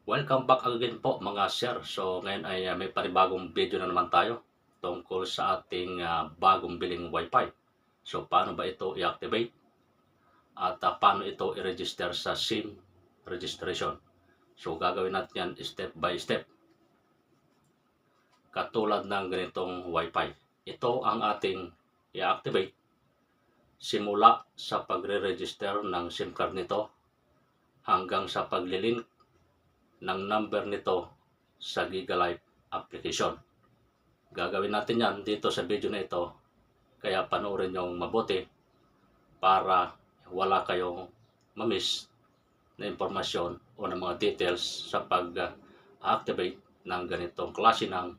Welcome back again po mga sir. So ngayon ay may panibagong video na naman tayo tungkol sa ating bagong biling wifi. So paano ba ito i-activate at paano ito i-register sa SIM registration. So gagawin natin yan step by step. Katulad ng ganitong wifi. Ito ang ating i-activate simula sa pagre-register ng SIM card nito hanggang sa paglilink ng number nito sa GigaLife application. Gagawin natin yan dito sa video na ito, kaya panoorin nyo mabuti para wala kayong mamiss na impormasyon o ng mga details sa pag-activate ng ganitong klase ng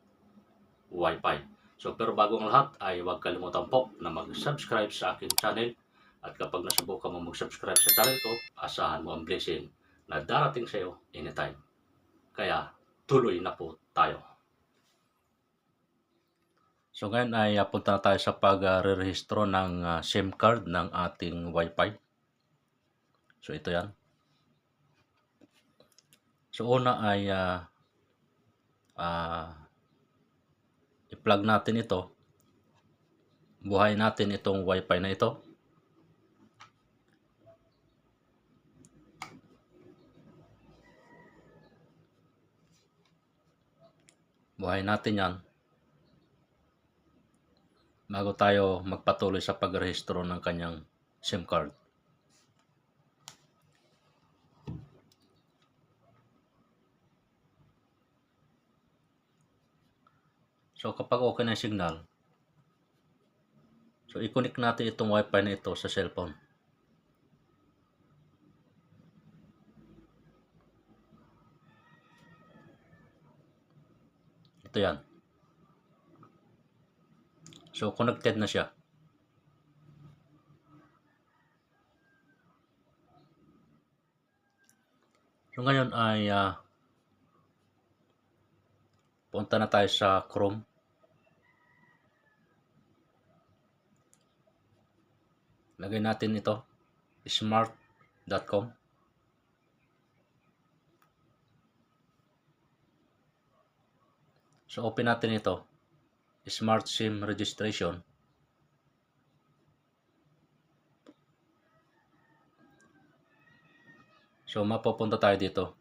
Wi-Fi. So pero bago ang lahat ay huwag kalimutan po na mag-subscribe sa aking channel, at kapag nasubukan mo mag-subscribe sa channel ko, asahan mo ang blessing na darating sa iyo anytime. Kaya tuloy na po tayo. So ngayon ay punta na tayo sa pag-rerehistro ng SIM card ng ating Wi-Fi. So ito yan. So una ay i-plug natin ito. Buhayin natin itong Wi-Fi na ito. Buhayin natin yan bago tayo magpatuloy sa pagrehistro ng kanyang SIM card. So kapag okay na yung signal, so i-connect natin itong Wi-Fi na ito sa cellphone. Ito yan. So connected na siya. So ngayon ay punta na tayo sa Chrome. Lagay natin ito, smart.com. So open natin ito, Smart SIM Registration. So mapupunta tayo dito.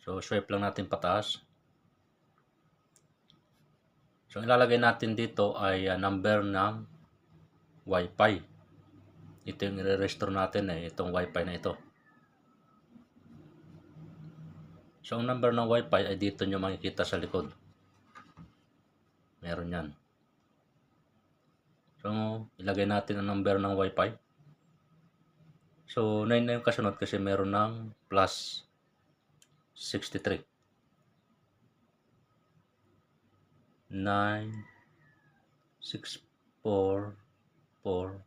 So swipe lang natin pataas. So ilalagay natin dito ay number ng Wi-Fi. Ito yung i-restore natin itong Wi-Fi na ito. So ang number ng Wi-Fi ay dito nyo makikita sa likod. Meron yan. So ilagay natin ang number ng Wi-Fi. So 9 na yung kasunod kasi meron ng plus 63. 9 6 4 4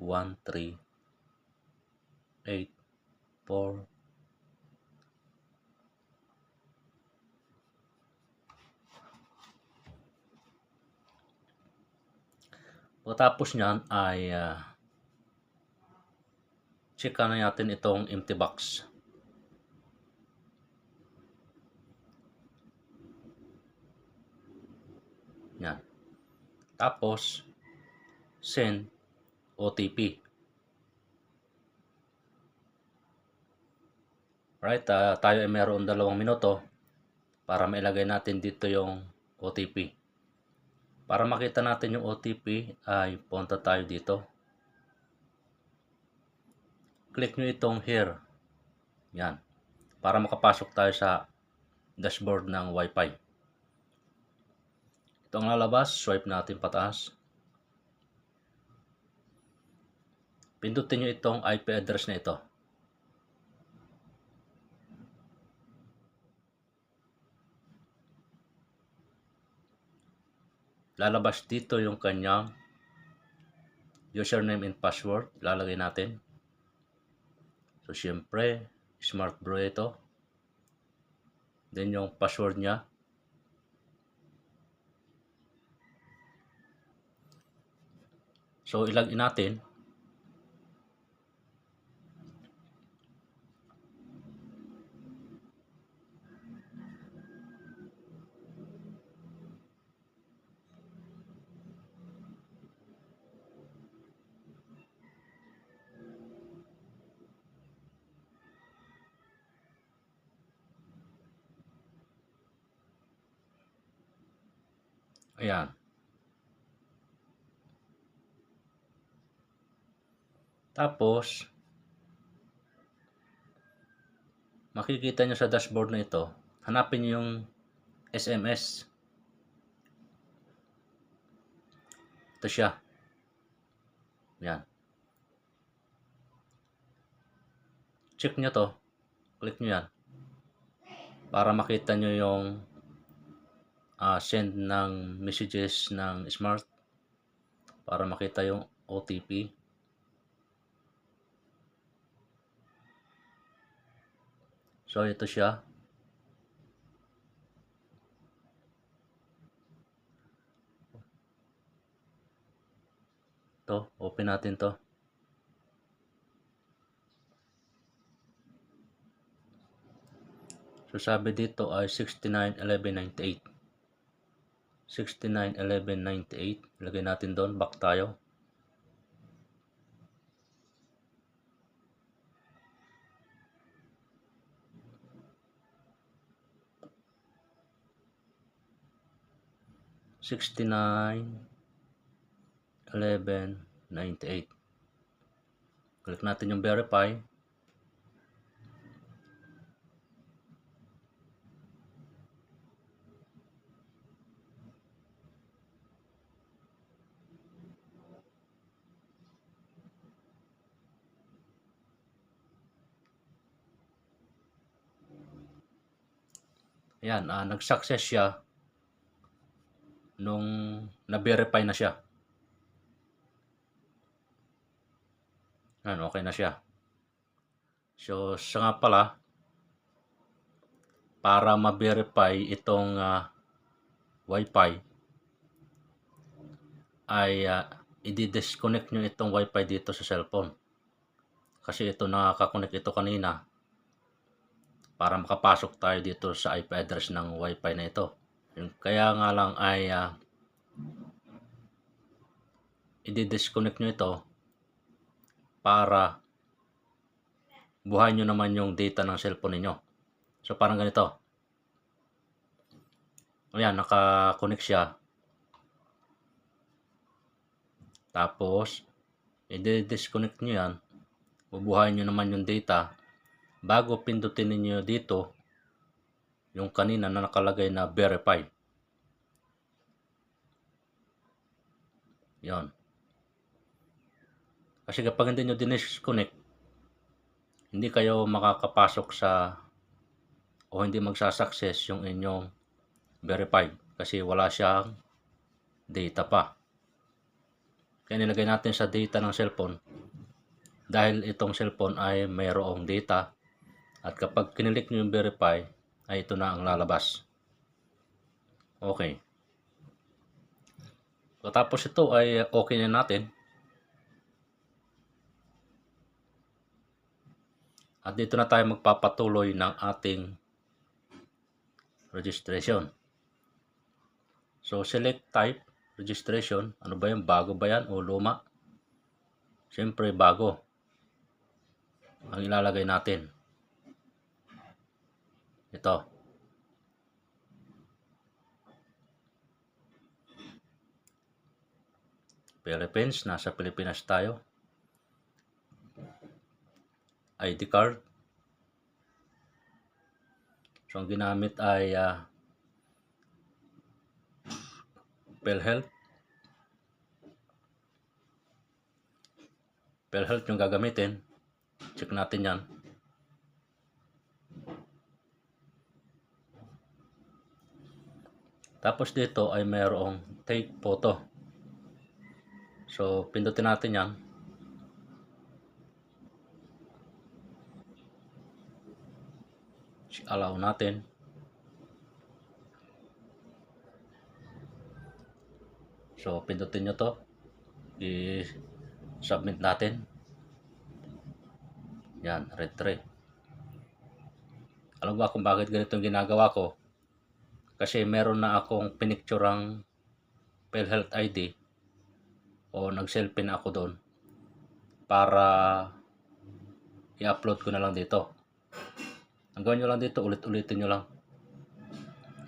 1 3 8 4 Pagkatapos niyan ay check na natin itong empty box. Yan. Tapos send OTP. Right, tayo ay meron 2 minuto para mailagay natin dito yung OTP. Para makita natin yung OTP ay punta tayo dito. Click nyo itong here. Yan. Para makapasok tayo sa dashboard ng Wi-Fi. Ito ang lalabas. Swipe natin pataas. Pindutin nyo itong IP address na ito. Lalabas dito yung kanyang username and password. Lalagay natin. So, syempre, Smart Bro ito. Then, yung password niya. So, ilagay natin. Ayan. Tapos, makikita nyo sa dashboard na ito, hanapin nyo yung SMS. Ito siya. Ayan. Check nyo to. Click nyo yan. Para makita nyo yung send ng messages ng Smart. Para makita yung OTP. So, ito siya. Ito, open natin to. So, sabi dito ay 691198. 691198. Ilagay natin doon. Back tayo. $69,1198. Click natin yung verify. Ayan, nag-success siya nung na-verify na siya. Ayan, okay na siya. So, sa nga pala, para ma-verify itong Wi-Fi, ay i-disconnect nyo itong Wi-Fi dito sa cellphone. Kasi ito nakaka-connect ito kanina para makapasok tayo dito sa IP address ng Wi-Fi na ito. Kaya nga lang ay i-disconnect nyo ito para buhayin nyo naman yung data ng cellphone ninyo. So parang ganito. Ayan, naka-connect siya. Tapos, i-disconnect nyo yan. Bubuhayin nyo naman yung data bago pindutin niyo dito yung kanina na nakalagay na verify. Yon. Kasi kapag hindi nyo disconnect, hindi kayo makakapasok sa o hindi magsasucess yung inyong verify kasi wala siyang data pa. Kaya nilagay natin sa data ng cellphone dahil itong cellphone ay mayroong data at kapag kinilik nyo yung verify ay ito na ang lalabas. Okay. Tapos ito ay okay na natin. At dito na tayo magpapatuloy ng ating registration. So, select type, registration. Ano ba yan? Bago ba yan o luma? Siyempre, bago. Ang ilalagay natin. Ito. Philippines. Nasa Pilipinas tayo. ID card. So, ang ginamit ay PhilHealth. PhilHealth yung gagamitin. Check natin yan. Tapos dito ay mayroong take photo. So, pindutin natin yan. Allow natin. So, pindutin nyo to. I-submit natin. Yan, retrieve. Alam ba kung bakit ganito yung ginagawa ko? Kasi meron na akong pinicturang PhilHealth ID o nag-selfie na ako doon para i-upload ko na lang dito. Ang gawin nyo lang dito, ulit-ulitin nyo lang.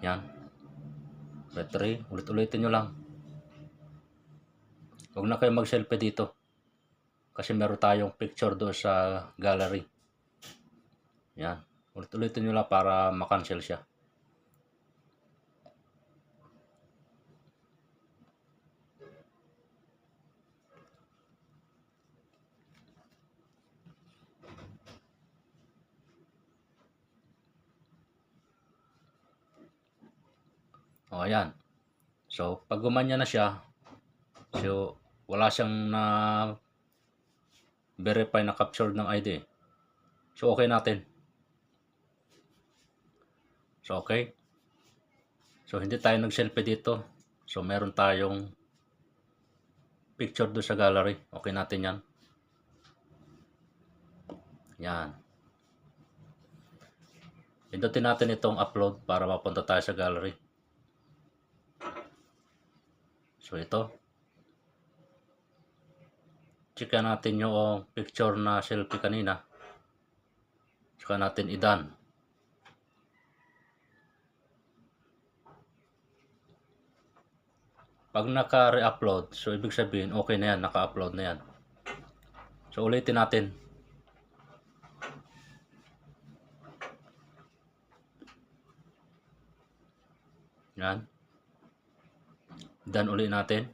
Yan. Retry, ulit-ulitin nyo lang. Huwag na kayo mag-selfie dito. Kasi meron tayong picture doon sa gallery. Yan. Ulit-ulitin nyo lang para makancel siya. O, ayan. So, pag gumanya na siya, so, wala siyang na verify na captured ng ID. So, okay natin. So, okay. So, hindi tayo nag-selfie dito. So, meron tayong picture doon sa gallery. Okay natin yan. Yan. Pindutin natin itong upload para mapunta tayo sa gallery. So, ito. Chika natin yung picture na selfie kanina. Saka natin i-done. Pag naka-re-upload, so ibig sabihin okay na yan, naka-upload na yan. So ulitin natin. Yan. Done ulit natin.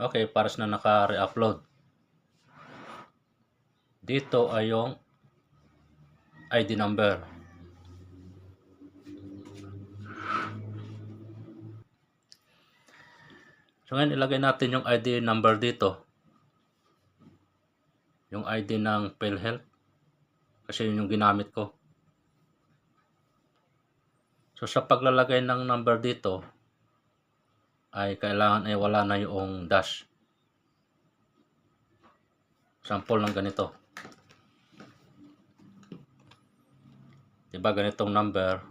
Okay, paras na naka-re-upload. Dito ay yung ID number. So ngayon ilagay natin yung ID number dito. Yung ID ng PhilHealth. Kasi yun yung ginamit ko. So sa paglalagay ng number dito, ay kailangan ay wala na yung dash. Sample ng ganito. Diba ganitong number,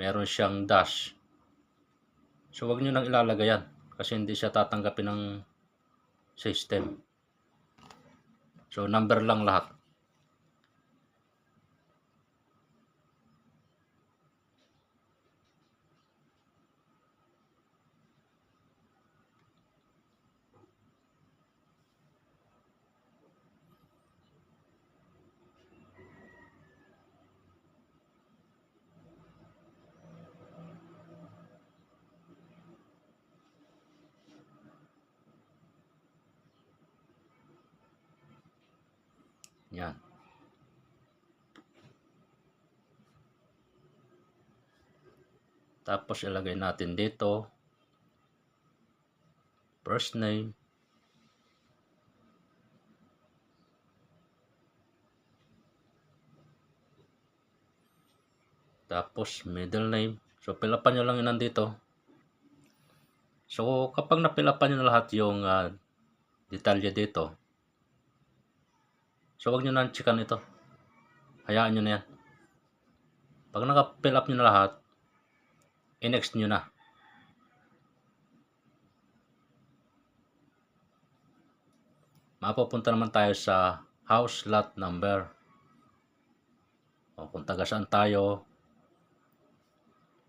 meron siyang dash. So wag nyo nang ilalagay yan kasi hindi siya tatanggapin ng system. So number lang lahat. Yan. Tapos ilagay natin dito first name, tapos middle name. So pilapan nyo lang yun nandito. So kapag napilapan nyo na lahat yung detalye dito, so wag nyo na checkan ito. Hayaan nyo na yan. Pag naka-fill up nyo na lahat, i-next nyo na. Mapupunta naman tayo sa house lot number. O kung taga saan tayo,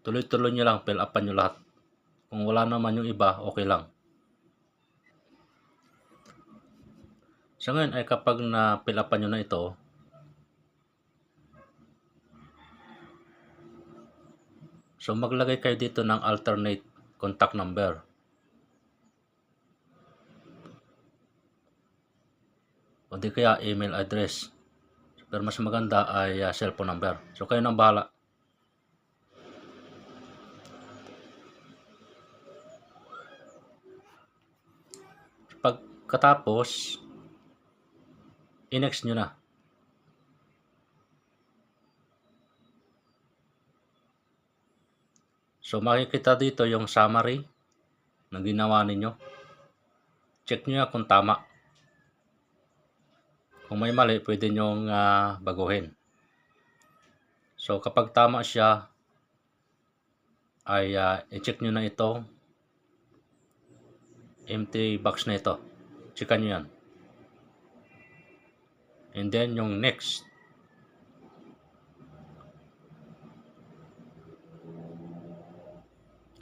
tuloy-tuloy nyo lang, fill upan nyo lahat. Kung wala naman yung iba, okay lang. So ngayon ay kapag na-fill upan nyo na ito, so maglagay kayo dito ng alternate contact number. O di kaya email address. Pero mas maganda ay cellphone number. So kayo nang bahala. Pagkatapos, i-next nyo na. So makikita dito yung summary na ginawa ninyo. Check nyo kung tama. Kung may mali, pwede nyong baguhin. So kapag tama siya, ay i-check nyo na itong empty box na ito. Checkan nyo yan. And then yung next.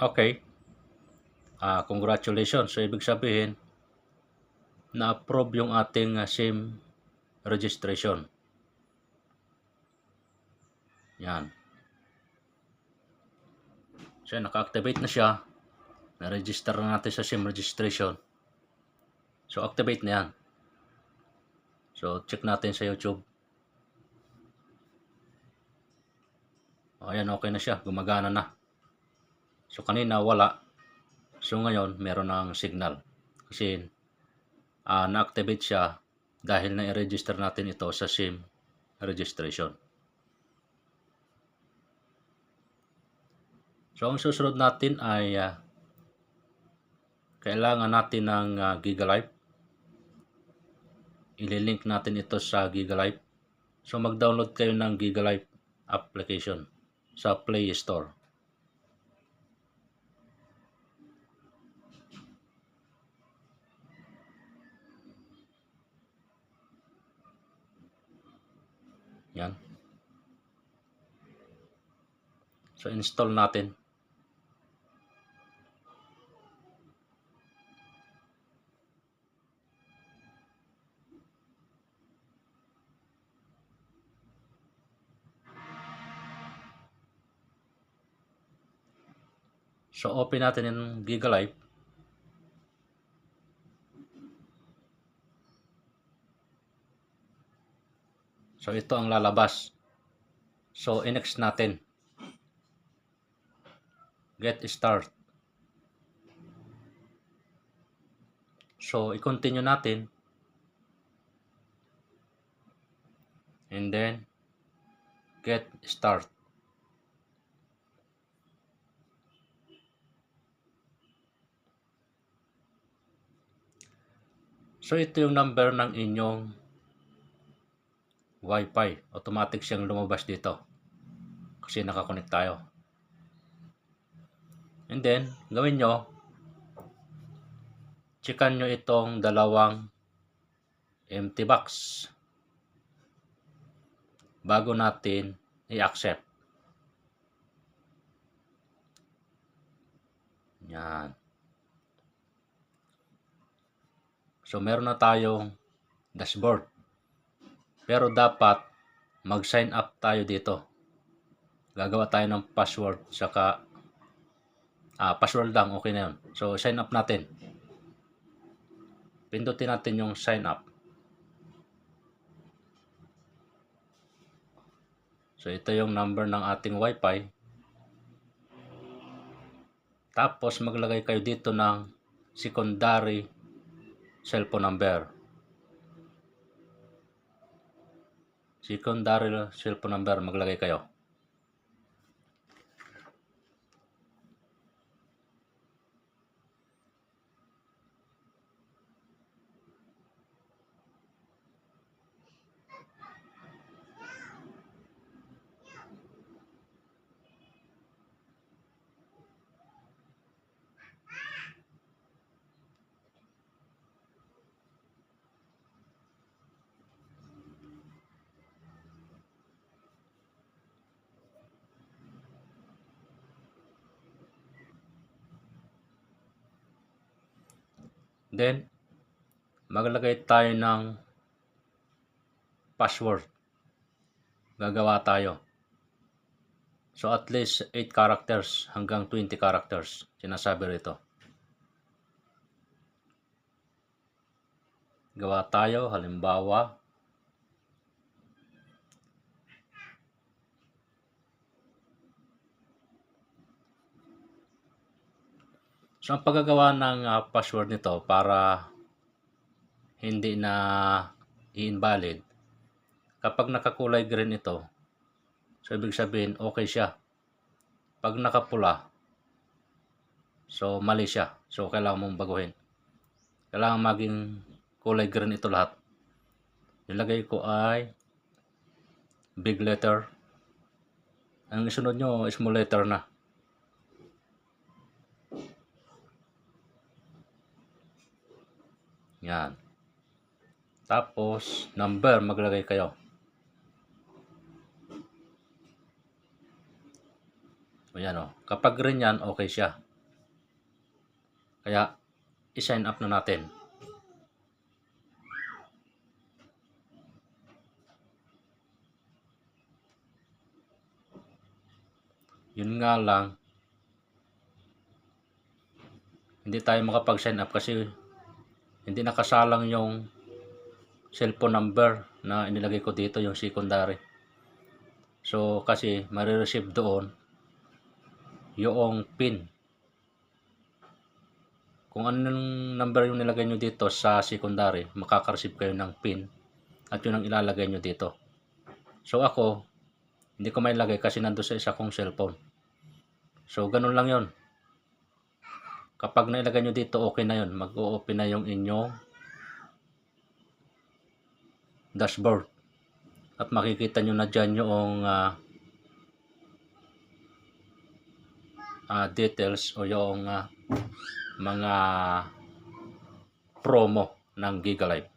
Okay. Congratulations. So, ibig sabihin, na-approve yung ating SIM registration. Yan. So, naka-activate na siya. Na-register na natin sa SIM registration. So, activate na yan. So, check natin sa YouTube. Ayan, okay na siya. Gumagana na. So, kanina wala. So, ngayon, meron ng signal. Kasi, na-activate siya dahil na-register natin ito sa SIM registration. So, ang susunod natin ay kailangan natin ng GigaLife. Ililink natin ito sa GigaLife. So, mag-download kayo ng GigaLife application sa Play Store. Yan. So, install natin. So, open natin yung GigaLife. So, ito ang lalabas. So, i-next natin. Get start. So, i-continue natin. And then, get start. So, ito yung number ng inyong Wi-Fi. Automatic siyang lumabas dito. Kasi nakakonect tayo. And then, gawin nyo, checkan nyo itong dalawang empty box bago natin i-accept. Yan. So, meron na tayong dashboard. Pero dapat mag-sign up tayo dito. Gagawa tayo ng password, saka password lang, okay na yun. So, sign up natin. Pindutin natin yung sign up. So, ito yung number ng ating Wi-Fi. Tapos, maglagay kayo dito ng secondary cellphone number. Secondary cellphone number, maglagay kayo. Then, maglagay tayo ng password. Gagawa tayo. So, at least 8 characters hanggang 20 characters. Sinasabi rito. Gawa tayo, halimbawa, so, ang paggagawa ng password nito para hindi na i-invalid, kapag nakakulay green ito, so ibig sabihin okay siya. Pag nakapula, so mali siya. So, kailangan mong baguhin. Kailangan maging kulay green ito lahat. Nilagay ko ay big letter. Ang isunod nyo, small letter na. Yan. Tapos, number, maglagay kayo. O yan o. Kapag green yan, okay siya. Kaya i-sign up na natin. Yun nga lang, hindi tayo makapag-sign up kasi hindi nakasalang yung cellphone number na inilagay ko dito, yung secondary. So kasi marireceive doon yung PIN. Kung anong number yung nilagay nyo dito sa secondary, makaka-receive kayo ng PIN at yun ang ilalagay nyo dito. So ako, hindi ko may lagay kasi nandun sa isa kong cellphone. So ganun lang yon. Kapag nailagay nyo dito, okay na yun. Mag-o-open na yung inyong dashboard. At makikita nyo na dyan yung details o yung mga promo ng GigaLife.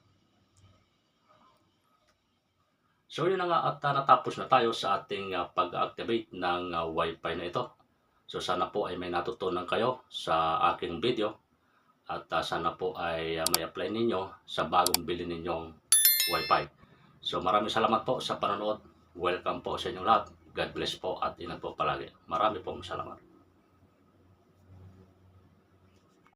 So yun na nga, at natapos na tayo sa ating pag-activate ng Wi-Fi na ito. So sana po ay may natutunan kayo sa aking video at sana po ay may apply ninyo sa bagong bili ninyong Wi-Fi. So maraming salamat po sa panonood. Welcome po sa inyong lahat. God bless po at ingat po palagi. Marami pong salamat.